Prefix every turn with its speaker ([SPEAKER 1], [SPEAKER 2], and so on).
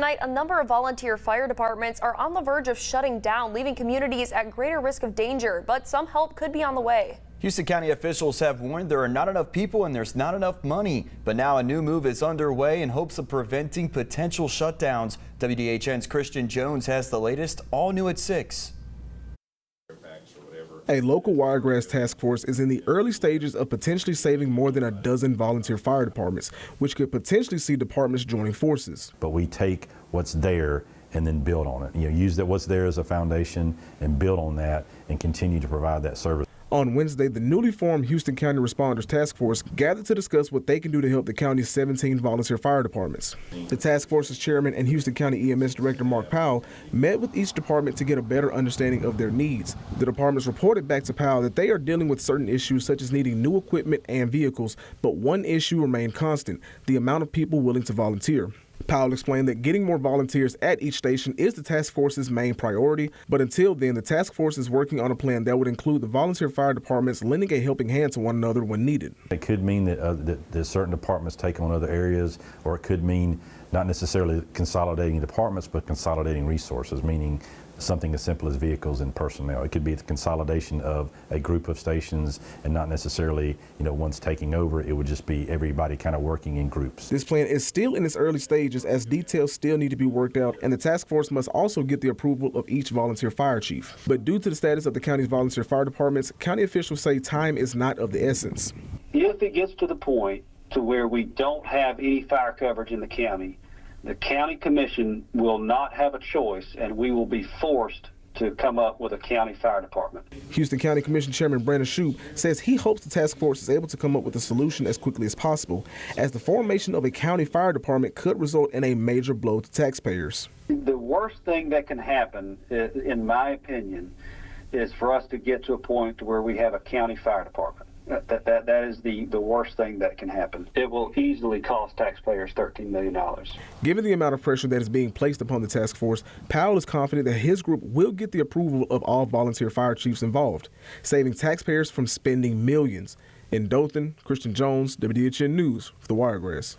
[SPEAKER 1] Tonight, a number of volunteer fire departments are on the verge of shutting down, leaving communities at greater risk of danger, but some help could be on the way.
[SPEAKER 2] Houston County officials have warned there are not enough people and there's not enough money. But now a new move is underway in hopes of preventing potential shutdowns. WDHN's Christian Jones has the latest, all new at 6.
[SPEAKER 3] A local Wiregrass task force is in the early stages of potentially saving more than a dozen volunteer fire departments, which could potentially see departments joining forces.
[SPEAKER 4] But we take what's there and then build on it. Use that what's there as a foundation and build on that and continue to provide that service.
[SPEAKER 3] On Wednesday, the newly formed Houston County Responders Task Force gathered to discuss what they can do to help the county's 17 volunteer fire departments. The task force's chairman and Houston County EMS Director Mark Powell met with each department to get a better understanding of their needs. The departments reported back to Powell that they are dealing with certain issues such as needing new equipment and vehicles, but one issue remained constant: the amount of people willing to volunteer. Powell explained that getting more volunteers at each station is the task force's main priority, but until then, the task force is working on a plan that would include the volunteer fire departments lending a helping hand to one another when needed.
[SPEAKER 4] It could mean that certain departments take on other areas, or it could mean not necessarily consolidating departments, but consolidating resources, meaning something as simple as vehicles and personnel. It could be the consolidation of a group of stations and not necessarily, one's taking over. It would just be everybody kind of working in groups.
[SPEAKER 3] This plan is still in its early stages as details still need to be worked out, and the task force must also get the approval of each volunteer fire chief. But due to the status of the county's volunteer fire departments, county officials say time is not of the essence.
[SPEAKER 5] If it gets to the point to where we don't have any fire coverage in the county commission will not have a choice, and we will be forced to come up with a county fire department.
[SPEAKER 3] Houston County Commission Chairman Brandon Shoup says he hopes the task force is able to come up with a solution as quickly as possible, as the formation of a county fire department could result in a major blow to taxpayers.
[SPEAKER 5] The worst thing that can happen, in my opinion, is for us to get to a point where we have a county fire department. That is the worst thing that can happen. It will easily cost taxpayers $13 million.
[SPEAKER 3] Given the amount of pressure that is being placed upon the task force, Powell is confident that his group will get the approval of all volunteer fire chiefs involved, saving taxpayers from spending millions. In Dothan, Christian Jones, WDHN News for the Wiregrass.